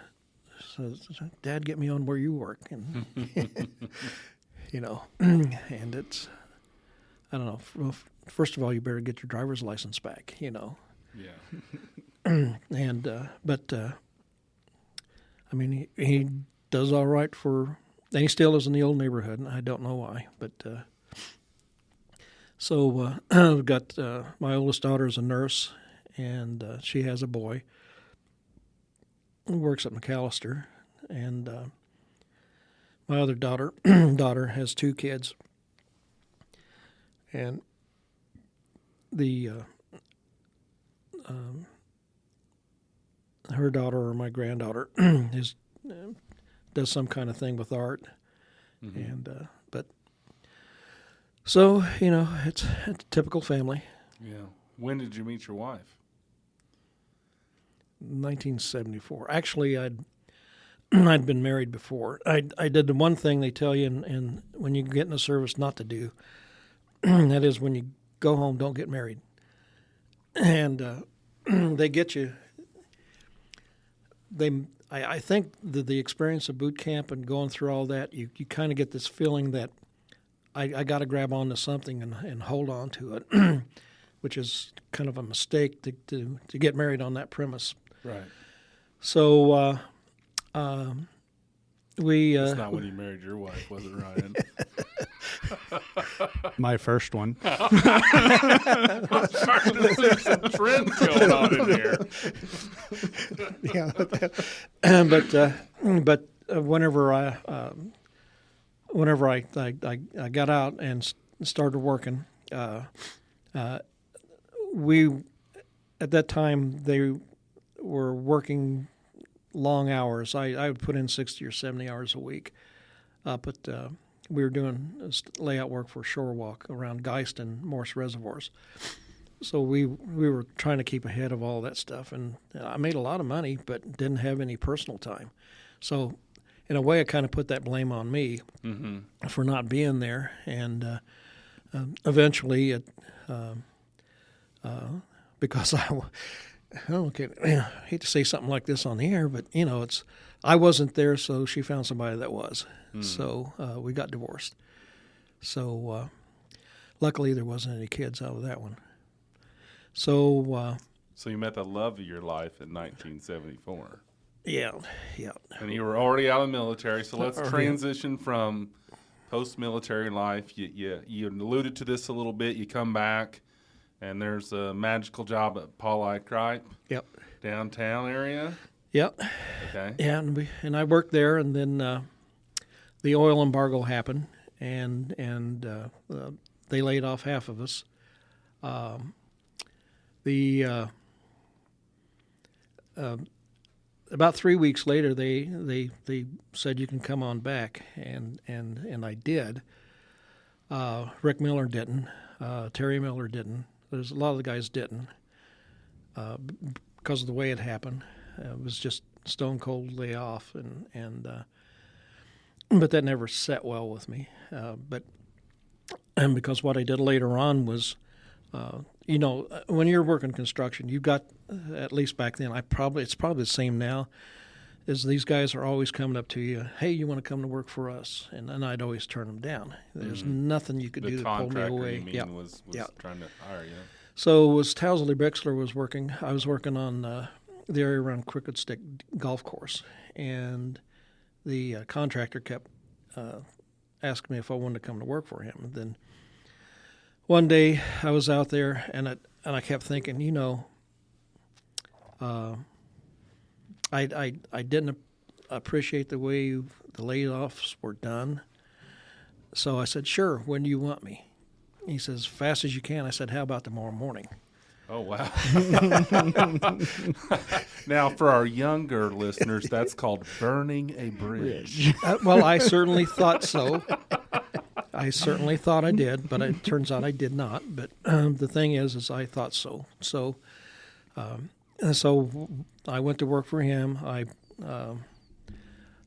say, "Dad, get me on where you work," and and it's, I don't know. Well, first of all, you better get your driver's license back, Yeah. and I mean, he does all right for, and he still is in the old neighborhood, and I don't know why, but. So I've got my oldest daughter is a nurse, and she has a boy who works at McAllister, and my other daughter has two kids, and the her daughter or my granddaughter does some kind of thing with art, and but. So, it's a typical family. Yeah. When did you meet your wife? 1974. Actually, I'd been married before. I did the one thing they tell you in when you get in the service not to do. That is, when you go home, don't get married. And they get you. I think the experience of boot camp and going through all that, you kind of get this feeling that I got to grab onto something and hold on to it, which is kind of a mistake to get married on that premise. Right. So we. That's not when you married your wife, was it, Ryan? My first one. I'm starting to see some trends going on in here. Yeah, but whenever I got out and started working, we at that time they were working long hours. I would put in 60 or 70 hours a week, but we were doing layout work for Shore Walk around Geist and Morse reservoirs. So we were trying to keep ahead of all that stuff, and I made a lot of money, but didn't have any personal time. So in a way, I kind of put that blame on me for not being there, and eventually, because I hate to say something like this on the air, but I wasn't there, so she found somebody that was. So we got divorced. So luckily, there wasn't any kids out of that one. So you met the love of your life in 1974. Yeah. And you were already out of the military, so let's transition from post-military life. You alluded to this a little bit. You come back, and there's a magical job at Paul I. Kripe. Yep. Downtown area. Yep. Okay. Yeah, and I worked there, and then the oil embargo happened, and they laid off half of us. About 3 weeks later, they said you can come on back, and I did. Rick Miller didn't. Terry Miller didn't. There's a lot of the guys didn't because of the way it happened. It was just stone cold layoff, but that never set well with me. And because what I did later on was, when you're working construction, you've got, at least back then, it's probably the same now, is these guys are always coming up to you, hey, you want to come to work for us? And I'd always turn them down. There's nothing you could do to pull me away. The contractor, was trying to hire you. So it was Towsley Bixler was working. I was working on the area around Crooked Stick Golf Course, and the contractor kept asking me if I wanted to come to work for him. And then one day I was out there, and I kept thinking, I didn't appreciate the way the layoffs were done. So I said, sure, when do you want me? He says, fast as you can. I said, how about tomorrow morning? Oh, wow. Now, for our younger listeners, that's called burning a bridge. Well, I certainly thought so. I certainly thought I did, but it turns out I did not. But the thing is I thought so. So I went to work for him.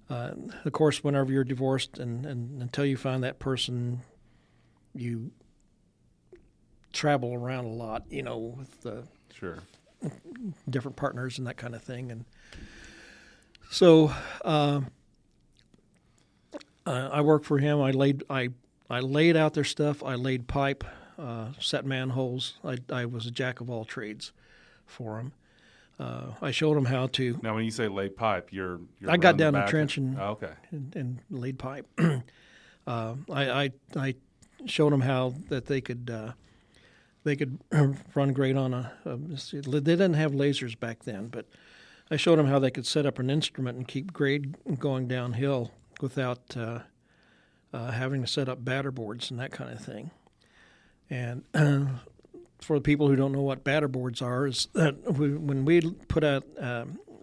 Of course, whenever you're divorced and until you find that person, you travel around a lot, with the Sure. different partners and that kind of thing. And so I worked for him. I laid out their stuff. I laid pipe, set manholes. I was a jack of all trades for him. I showed him how to. Now, when you say lay pipe, you're I got down the the trench okay. and laid pipe. I showed them how that they could run grade on they didn't have lasers back then, but I showed them how they could set up an instrument and keep grade going downhill without having to set up batter boards and that kind of thing. And for the people who don't know what batter boards are, is that when we put out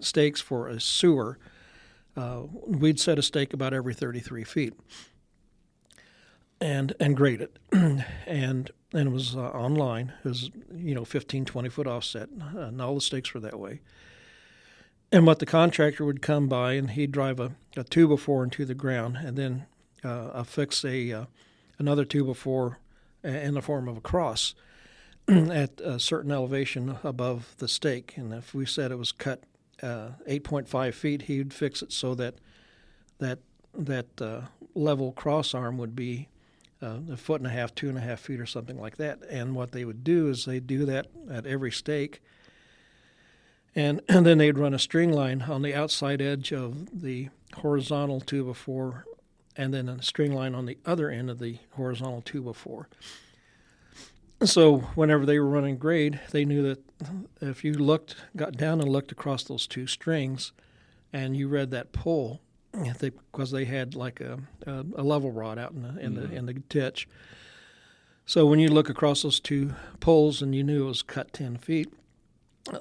stakes for a sewer, we'd set a stake about every 33 feet and grade it. and it was online. It was 15, 20-foot offset, and all the stakes were that way. And what the contractor would come by, and he'd drive a 2x4 into the ground, and then affix another 2x4 in the form of a cross at a certain elevation above the stake. And if we said it was cut 8.5 feet, he'd fix it so that level cross arm would be a 1.5 feet, 2.5 feet, or something like that. And what they would do is they'd do that at every stake, and then they'd run a string line on the outside edge of the horizontal 2x4, and then a string line on the other end of the horizontal 2x4. So whenever they were running grade, they knew that if you got down and looked across those two strings, and you read that pole, because they had like a level rod out in the ditch. So when you look across those two poles and you knew it was cut 10 feet,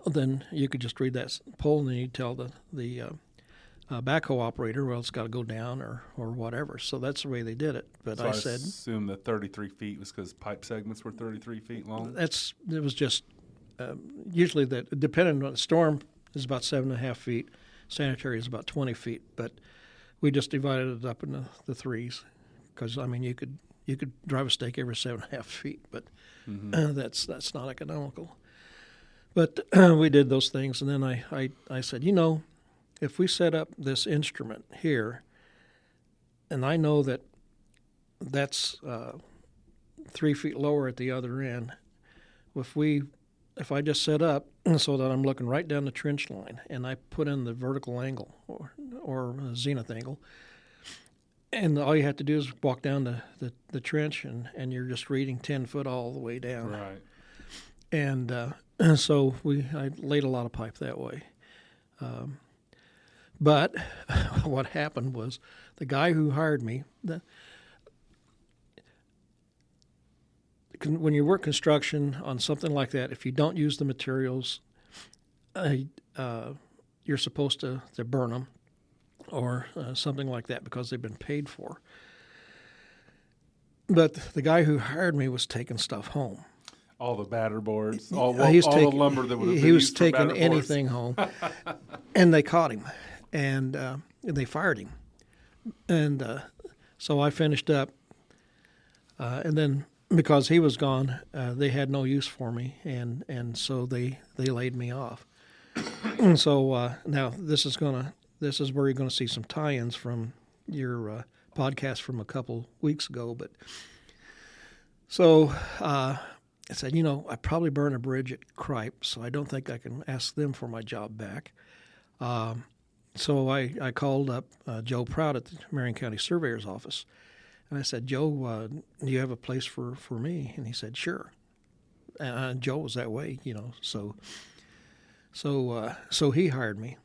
then you could just read that pole, and then you'd tell the backhoe operator, well, it's got to go down or whatever. So that's the way they did it. But So I said, assume that 33 feet was because pipe segments were 33 feet long? it was just usually that, depending on the storm, is about 7.5 feet. Sanitary is about 20 feet. But we just divided it up into the threes because, you could drive a stake every 7.5 feet, but that's not economical. But we did those things, and then I said, if we set up this instrument here, and I know that that's 3 feet lower at the other end, if I just set up so that I'm looking right down the trench line, and I put in the vertical angle or zenith angle, and all you have to do is walk down the trench, and you're just reading 10 foot all the way down. Right. And so I laid a lot of pipe that way. But what happened was the guy who hired me, when you work construction on something like that, if you don't use the materials, you're supposed to burn them or something like that because they've been paid for. But the guy who hired me was taking stuff home. All the batter boards, the lumber that would have been he was used for taking batter anything home, and they caught him, and they fired him, and so I finished up, and then because he was gone, they had no use for me, and so they laid me off. And so now this is where you're going to see some tie-ins from your podcast from a couple weeks ago, but so. I said, I probably burned a bridge at Cripe, so I don't think I can ask them for my job back. So I called up Joe Proud at the Marine County Surveyor's office, and I said, Joe, do you have a place for me? And he said, sure. And Joe was that way, so he hired me.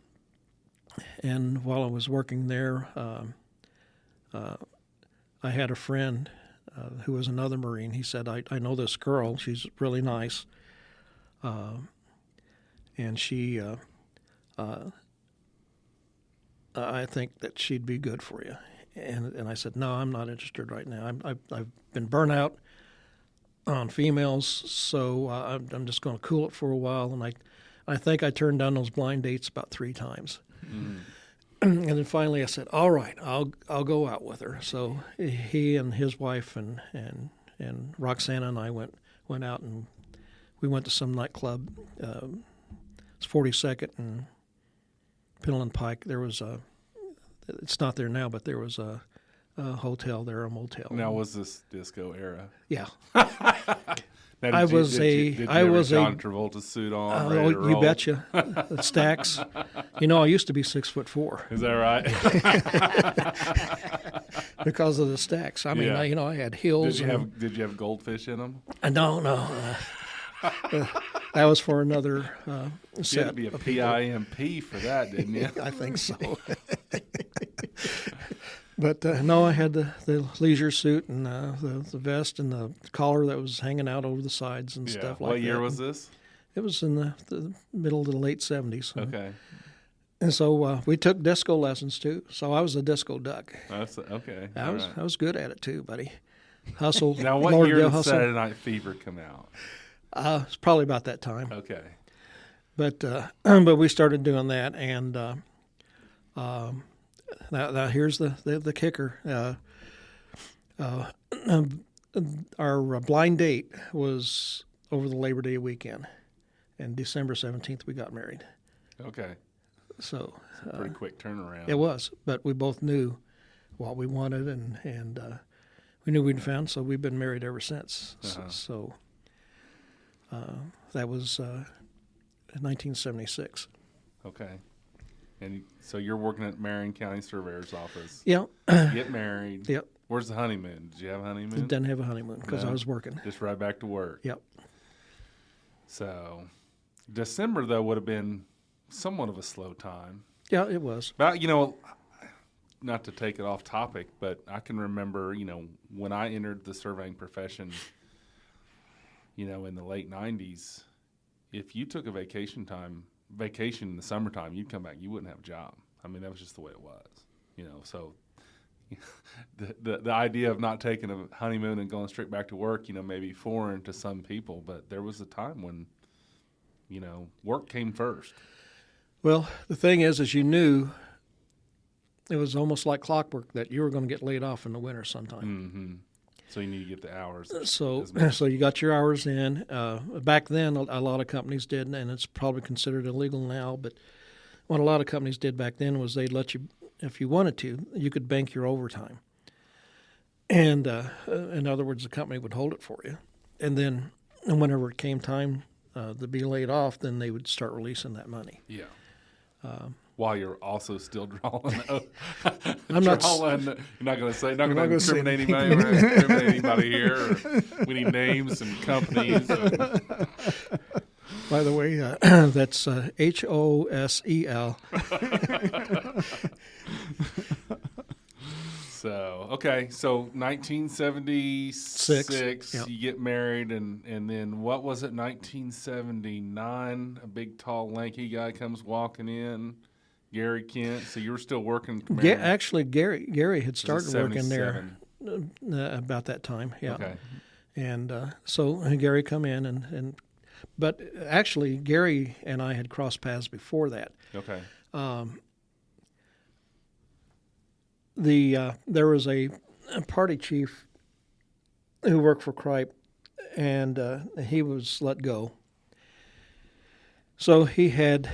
And while I was working there, I had a friend who was another Marine. He said, I know this girl. She's really nice. And she, I think that she'd be good for you. And I said, no, I'm not interested right now. I've been burnt out on females, so I'm just going to cool it for a while. And I think I turned down those blind dates about 3 times. Mm. And then finally I said, all right, I'll go out with her. So he and his wife and Roxana and I went out, and we went to some nightclub. It's 42nd and Pinland Pike. There was it's not there now, but there was a hotel there, a motel. Now, was this disco era? Yeah. Now, I was John Travolta suit on. Ready to you roll? betcha. Stacks. I used to be 6'4". Is that right? Because of the stacks. I mean, Yeah. I had heels. Did you have goldfish in them? No. That was for another You set. had to be a PIMP for that, didn't you? I think so. But no, I had the leisure suit and the vest and the collar that was hanging out over the sides and stuff like that. What year was this? It was in the middle to the late 70s. Okay. And so we took disco lessons too. So I was a disco duck. That's okay. I was good at it too, buddy. Hustle. Now, what Lauderdale year did hustle. Saturday Night Fever come out? It's probably about that time. Okay. But we started doing that, and now here's the kicker. Our blind date was over the Labor Day weekend, and December 17th we got married. Okay. So Pretty quick turnaround. it was, but we both knew what we wanted, and we knew we'd found. So we've been married ever since. Uh-huh. So that was 1976. Okay. And so you're working at Marion County Surveyor's office. Yeah. Get married. Yep. Where's the honeymoon? Did you have a honeymoon? Didn't have a honeymoon because No. I was working. Just right back to work. Yep. So December, though, would have been somewhat of a slow time. Yeah, it was. But, not to take it off topic, but I can remember, when I entered the surveying profession, in the late 90s, if you took a vacation in the summertime, you'd come back, you wouldn't have a job. I mean, that was just the way it was, so the idea of not taking a honeymoon and going straight back to work, may be foreign to some people, but there was a time when, work came first. Well, the thing is you knew it was almost like clockwork that you were going to get laid off in the winter sometime. Mm-hmm. So you need to get the hours. So you got your hours in. Back then, a lot of companies did, and it's probably considered illegal now, but what a lot of companies did back then was they'd let you, if you wanted to, you could bank your overtime. And in other words, the company would hold it for you. And then whenever it came time to be laid off, then they would start releasing that money. Yeah. While you're also still drawing. I'm not. You're not going to say. Not going to incriminate anybody. We're not going to incriminate anybody here. Or we need names and companies. By the way, that's HOSEL. So okay, so 1976, Yep. You get married, and then what was it? 1979, a big, tall, lanky guy comes walking in. Gary Kent. So you were still working. Actually, Gary had started working there about that time. Yeah. Okay. And so Gary come in, but actually Gary and I had crossed paths before that. Okay. There was a party chief who worked for Cripe, and he was let go. So he had.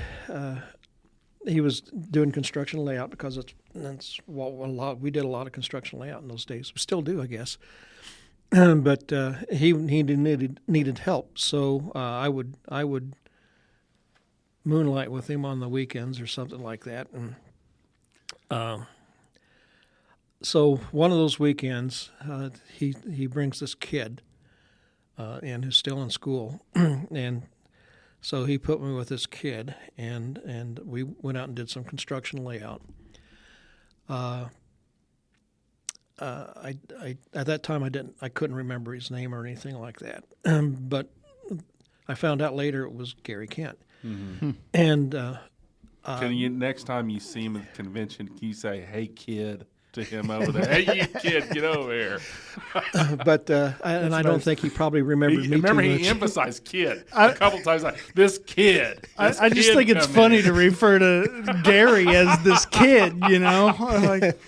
He was doing construction layout because that's we did a lot of construction layout in those days. We still do, I guess. But he needed help, so I would moonlight with him on the weekends or something like that. And so one of those weekends, he brings this kid in who's still in school, and So he put me with this kid, and we went out and did some construction layout. I at that time I couldn't remember his name or anything like that, but I found out later it was Gary Kent. Mm-hmm. And can you, next time you see him at the convention, can you say, "Hey kid," to him over there? "Hey, you kid, get over here." But I don't think he probably remembered me Remember, too much. he emphasized "kid" a couple times. Like, this kid. I just think it's funny to refer to Gary as this kid, you know? Like,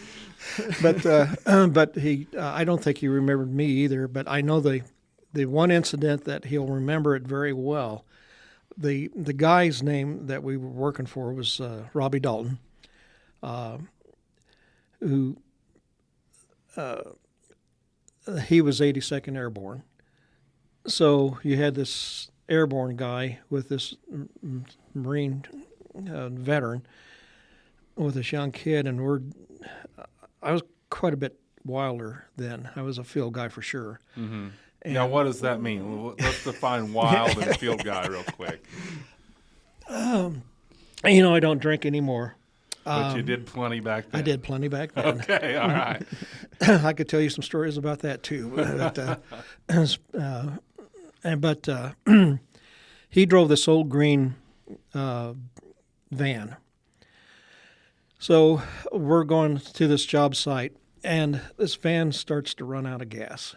but he I don't think he remembered me either. But I know the one incident that he'll remember it very well. The guy's name that we were working for was Robbie Dalton, who he was 82nd Airborne. So you had this airborne guy with this Marine veteran with this young kid, and I was quite a bit wilder then. I was a field guy for sure. Mm-hmm. Now, what does that mean? Let's define wild and field guy real quick. I don't drink anymore. But you did plenty back then. I did plenty back then. Okay, all right. I could tell you some stories about that too. But he drove this old green van. So we're going to this job site, and this van starts to run out of gas.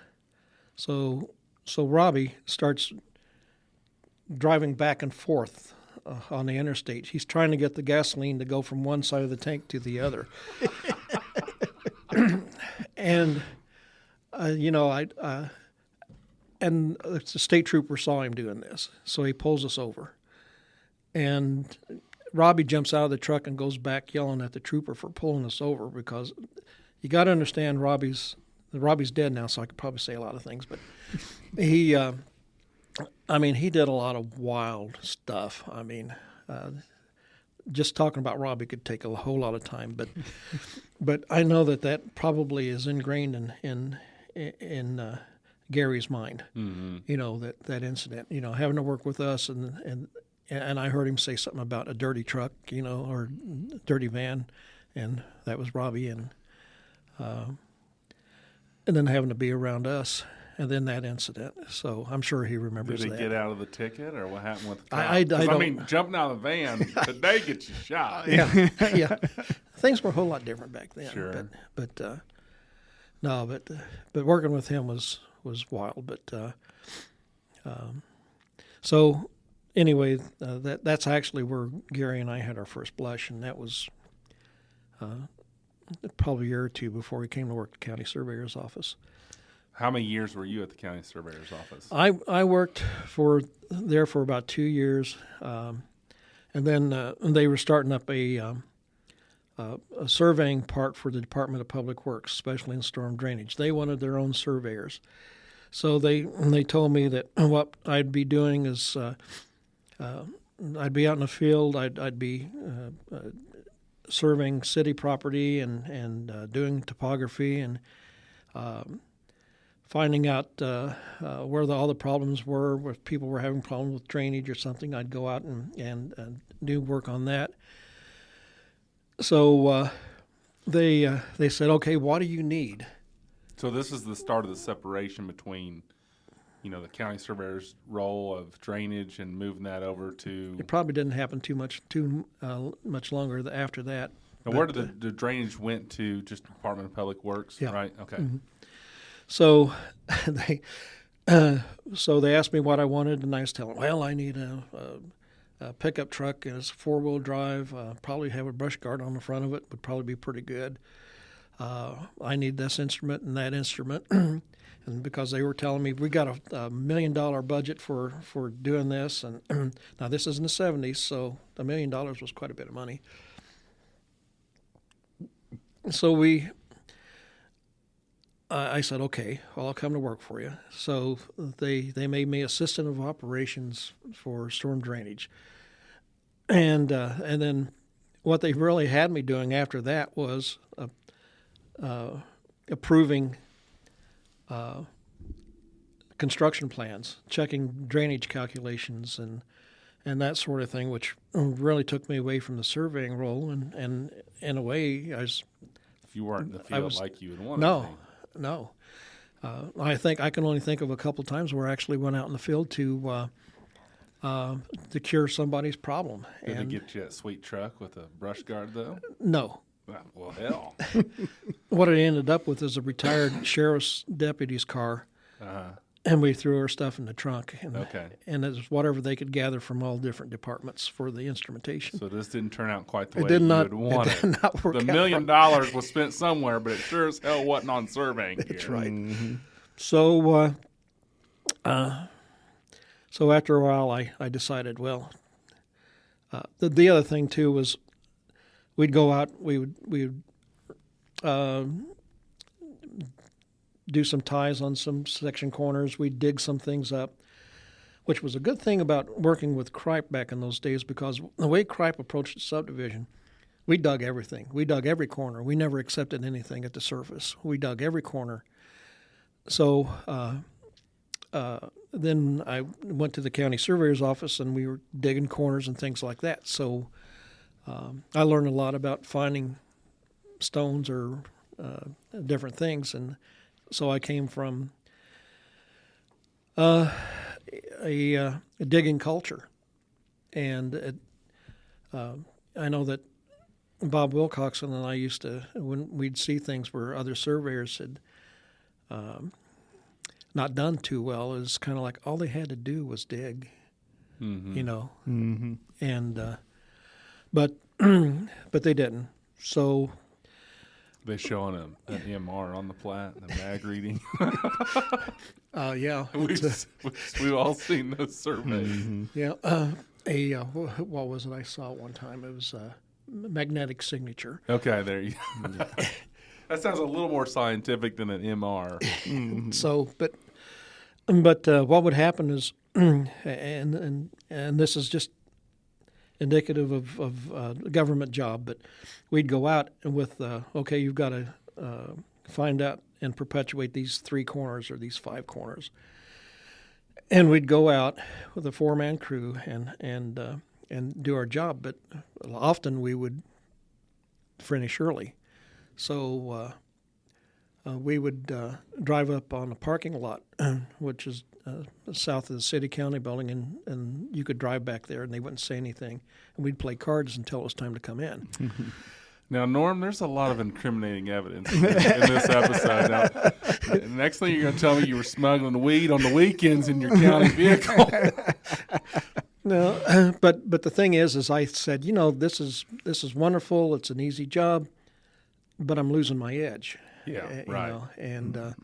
So Robbie starts driving back and forth on the interstate. He's trying to get the gasoline to go from one side of the tank to the other. And and the state trooper saw him doing this, so he pulls us over. And Robbie jumps out of the truck and goes back yelling at the trooper for pulling us over, because you got to understand Robbie's dead now, so I could probably say a lot of things, but he did a lot of wild stuff. I mean, just talking about Robbie could take a whole lot of time, but I know that probably is ingrained in Gary's mind. Mm-hmm. That incident. Having to work with us, and I heard him say something about a dirty truck, or dirty van, and that was Robbie, and then having to be around us. And then that incident. So I'm sure he remembers that. Did he get out of the ticket, or what happened with the cop? I jumping out of the van today gets you shot. Yeah. Things were a whole lot different back then. Sure. But working with him was wild. But so anyway, that's actually where Gary and I had our first blush, and that was probably a year or two before he came to work at the county surveyor's office. How many years were you at the county surveyor's office? I worked there for about 2 years, and then they were starting up a surveying part for the Department of Public Works, especially in storm drainage. They wanted their own surveyors, so they told me that what I'd be doing is I'd be out in the field. I'd be surveying city property and doing topography and finding out where all the problems were, if people were having problems with drainage or something. I'd go out and do work on that. So they said, okay, what do you need? So this is the start of the separation between, the county surveyor's role of drainage and moving that over to. It probably didn't happen too much longer after that. And where did the drainage went to? Just Department of Public Works, yeah. Right? Okay. Mm-hmm. So they asked me what I wanted, and I was telling them, well, I need a pickup truck, and it's 4-wheel drive. Probably have a brush guard on the front of it, would probably be pretty good. I need this instrument and that instrument, and because they were telling me we got a $1 million budget for doing this, and now this is in the 70s, so $1 million was quite a bit of money. So I said, okay, well, I'll come to work for you. So they made me assistant of operations for storm drainage. And then what they really had me doing after that was approving construction plans, checking drainage calculations, and that sort of thing, which really took me away from the surveying role. And in a way, I was If you weren't in the field like you would want no, to be. no. I think I can only think of a couple times where I actually went out in the field to cure somebody's problem. Did and they get you that sweet truck with a brush guard, though? No. Well, hell. What I ended up with is a retired sheriff's deputy's car, and we threw our stuff in the trunk. And, Okay. And it was whatever they could gather from all different departments for the instrumentation. So this didn't turn out quite the It way did you not. would want It did not work The out. $1 million was spent somewhere, but it sure as hell wasn't on surveying gear. That's right. So, so after a while, I decided, well, the other thing too was we'd go out, we would do some ties on some section corners. We'd dig some things up, which was a good thing about working with Cripe back in those days, because the way Cripe approached the subdivision, we dug everything. We dug every corner. We never accepted anything at the surface. We dug every corner. So then I went to the county surveyor's office, and we were digging corners and things like that. So I learned a lot about finding stones or different things, and so I came from a digging culture, and I know that Bob Wilcoxon and I used to, when we'd see things where other surveyors had not done too well, it was kind of like all they had to do was dig, you know, and but they didn't. So They showing an MR on the plat and a mag reading. yeah, We've all seen those surveys. yeah. What was it I saw one time? It was magnetic signature. Okay, there you go. That sounds a little more scientific than an MR. So, but what would happen is, and this is just indicative of a government job, but we'd go out with, okay, you've got to find out and perpetuate these 3 corners or these 5 corners, and we'd go out with a 4-man crew and do our job, but often we would finish early. So we would drive up on a parking lot, which is south of the city county building, and you could drive back there and they wouldn't say anything. And we'd play cards until it was time to come in. Now, Norm, there's a lot of incriminating evidence in this episode. Now, the next thing you're going to tell me you were smuggling weed on the weekends in your county vehicle. No, but the thing is I said, you know, this is wonderful. It's an easy job, but I'm losing my edge. Yeah, you right. know, and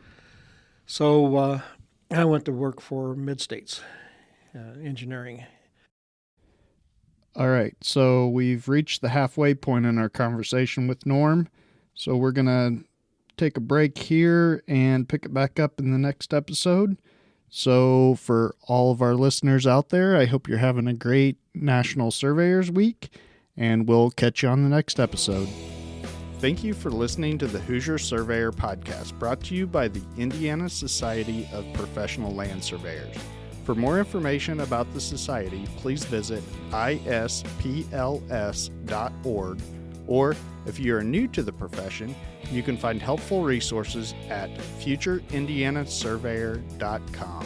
so I went to work for Mid-States Engineering. All right, so we've reached the halfway point in our conversation with Norm. So we're going to take a break here and pick it back up in the next episode. So for all of our listeners out there, I hope you're having a great National Surveyors Week, and we'll catch you on the next episode. Thank you for listening to the Hoosier Surveyor podcast, brought to you by the Indiana Society of Professional Land Surveyors. For more information about the society, please visit ispls.org, or if you are new to the profession, you can find helpful resources at futureindianasurveyor.com.